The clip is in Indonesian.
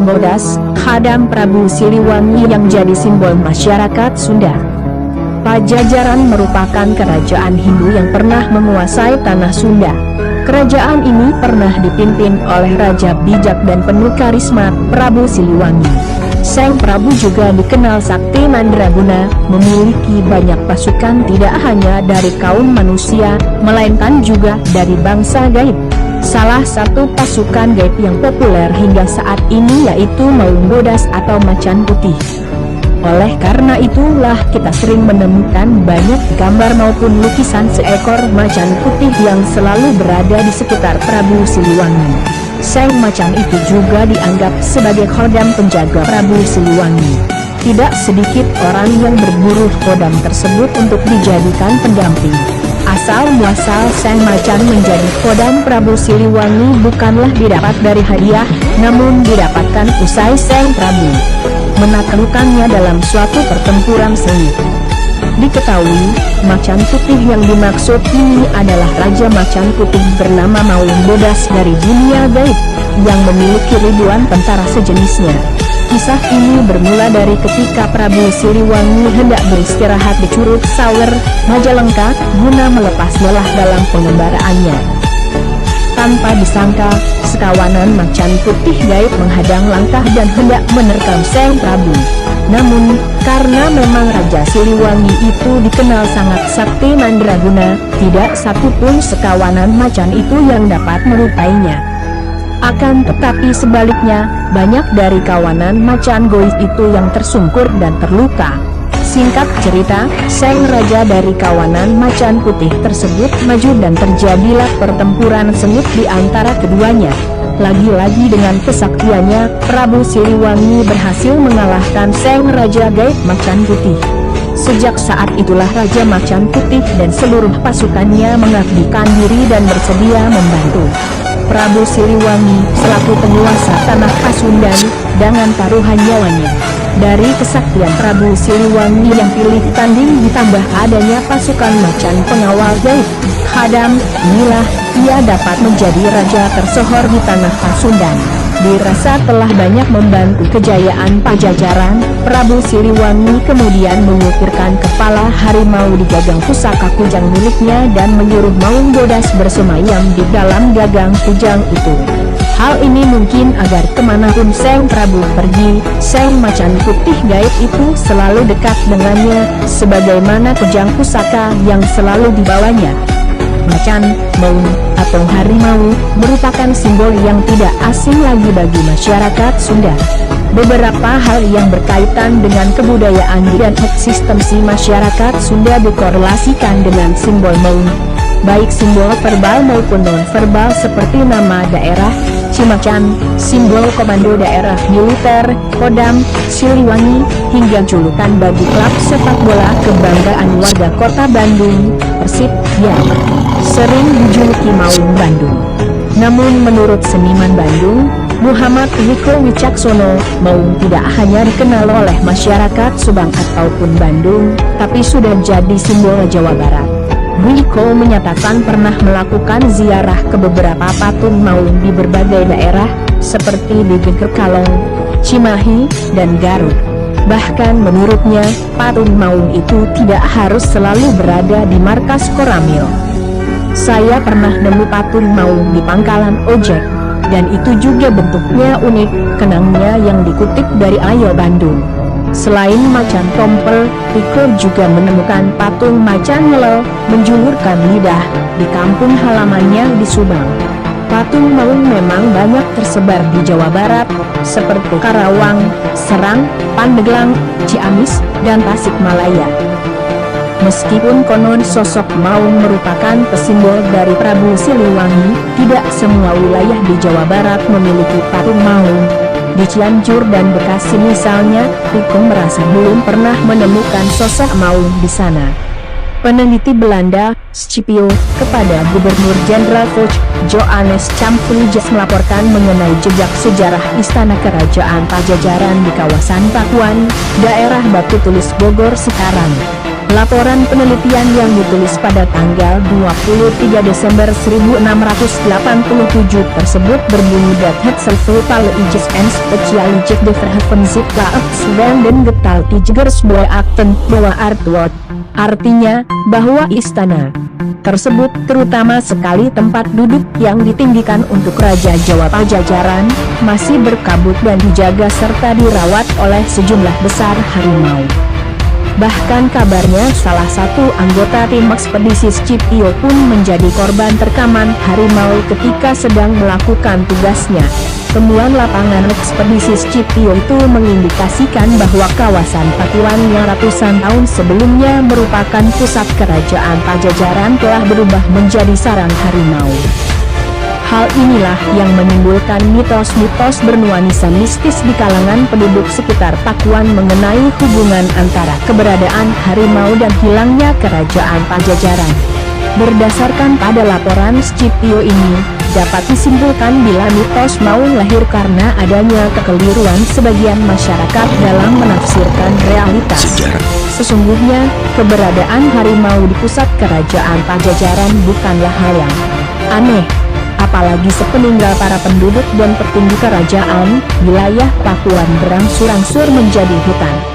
Maung Bodas, khadam Prabu Siliwangi yang jadi simbol masyarakat Sunda. Pajajaran merupakan kerajaan Hindu yang pernah menguasai tanah Sunda. Kerajaan ini pernah dipimpin oleh Raja bijak dan penuh karisma, Prabu Siliwangi. Sang Prabu juga dikenal sakti mandraguna, memiliki banyak pasukan tidak hanya dari kaum manusia, melainkan juga dari bangsa gaib. Salah satu pasukan gaib yang populer hingga saat ini yaitu Maung Bodas atau Macan Putih. Oleh karena itulah kita sering menemukan banyak gambar maupun lukisan seekor macan putih yang selalu berada di sekitar Prabu Siliwangi. Sang macan itu juga dianggap sebagai khodam penjaga Prabu Siliwangi. Tidak sedikit orang yang berburu khodam tersebut untuk dijadikan pendamping. Asal-muasal sang macan menjadi khodam Prabu Siliwangi bukanlah didapat dari hadiah, namun didapatkan usai sang Prabu menaklukkannya dalam suatu pertempuran sengit. Diketahui, macan putih yang dimaksud ini adalah Raja Macan Putih bernama Maung Bodas dari dunia gaib, yang memiliki ribuan tentara sejenisnya. Kisah ini bermula dari ketika Prabu Siliwangi hendak beristirahat di Curug Sawer, Majalengka, guna melepas lelah dalam pengembaraannya. Tanpa disangka, sekawanan macan putih gaib menghadang langkah dan hendak menerkam sang Prabu. Namun, karena memang Raja Siliwangi itu dikenal sangat sakti mandraguna, tidak satupun sekawanan macan itu yang dapat merupainya. Akan tetapi sebaliknya, banyak dari kawanan macan goib itu yang tersungkur dan terluka. Singkat cerita, sang raja dari kawanan macan putih tersebut maju dan terjadilah pertempuran sengit di antara keduanya. Lagi-lagi dengan kesaktiannya, Prabu Siliwangi berhasil mengalahkan sang raja gaib macan putih. Sejak saat itulah Raja Macan Putih dan seluruh pasukannya mengabdikan diri dan bersedia membantu Prabu Siliwangi selaku penguasa tanah Pasundan dengan taruhan nyawanya. Dari kesaktian Prabu Siliwangi yang pilih tanding ditambah adanya pasukan macan pengawal gaib, khadam, inilah ia dapat menjadi raja tersohor di tanah Pasundan. Dirasa telah banyak membantu kejayaan Pajajaran, Prabu Siliwangi kemudian mengukirkan kepala harimau di gagang pusaka kujang miliknya dan menyuruh Maung Bodas bersemayam di dalam gagang kujang itu. Hal ini mungkin agar kemanapun sang Prabu pergi, sang macan putih gaib itu selalu dekat dengannya, sebagaimana kujang pusaka yang selalu dibawanya. Macan, maung, atau harimau merupakan simbol yang tidak asing lagi bagi masyarakat Sunda. Beberapa hal yang berkaitan dengan kebudayaan dan eksistensi masyarakat Sunda dikorelasikan dengan simbol maung, baik simbol verbal maupun non-verbal seperti nama daerah, Cimacan, simbol komando daerah militer, Kodam, Siliwangi, hingga julukan bagi klub sepak bola kebanggaan warga kota Bandung, Persib, yang sering dijuluki Maung Bandung. Namun menurut seniman Bandung, Muhammad Wiko Wicaksono, Maung tidak hanya dikenal oleh masyarakat Subang ataupun Bandung, tapi sudah jadi simbol Jawa Barat. Wiko menyatakan pernah melakukan ziarah ke beberapa patung Maung di berbagai daerah, seperti di Gegerkalong, Cimahi, dan Garut. Bahkan menurutnya, patung Maung itu tidak harus selalu berada di markas Koramil. Saya pernah nemu patung Maung di pangkalan ojek, dan itu juga bentuknya unik, kenangnya yang dikutip dari Ayo Bandung. Selain macan tompel, Wiko juga menemukan patung macan ngelel, menjulurkan lidah, di kampung halamannya di Subang. Patung Maung memang banyak tersebar di Jawa Barat, seperti Karawang, Serang, Pandeglang, Ciamis, dan Tasikmalaya. Meskipun konon sosok Maung merupakan pesimbol dari Prabu Siliwangi, tidak semua wilayah di Jawa Barat memiliki patung Maung. Di Cianjur dan Bekasi misalnya, Wiko merasa belum pernah menemukan sosok Maung di sana. Peneliti Belanda, Scipio, kepada Gubernur Jenderal Foch, Johannes Campulijes melaporkan mengenai jejak sejarah Istana Kerajaan Pajajaran di kawasan Pakuan, daerah Batu Tulis Bogor sekarang. Laporan penelitian yang ditulis pada tanggal 23 Desember 1687 tersebut berbunyi that het Zilvertaliges en Specialiges de Verheven Zitla Svenden Getal Tigersboy Akten Boa Artwoord. Artinya, bahwa istana tersebut terutama sekali tempat duduk yang ditinggikan untuk Raja Jawa Pajajaran, masih berkabut dan dijaga serta dirawat oleh sejumlah besar harimau. Bahkan kabarnya salah satu anggota tim ekspedisi Scipio pun menjadi korban terkaman harimau ketika sedang melakukan tugasnya. Temuan lapangan ekspedisi Scipio itu mengindikasikan bahwa kawasan Pakuan yang ratusan tahun sebelumnya merupakan pusat kerajaan Pajajaran telah berubah menjadi sarang harimau. Hal inilah yang menimbulkan mitos-mitos bernuansa mistis di kalangan penduduk sekitar Pakuan mengenai hubungan antara keberadaan harimau dan hilangnya kerajaan Pajajaran. Berdasarkan pada laporan Scipio ini, dapat disimpulkan bila mitos mau lahir karena adanya kekeliruan sebagian masyarakat dalam menafsirkan realitas. Sesungguhnya, keberadaan harimau di pusat kerajaan Pajajaran bukanlah hal yang aneh. Apalagi sepeninggal para penduduk dan petinggi kerajaan, wilayah Pakuan berangsur-angsur menjadi hutan.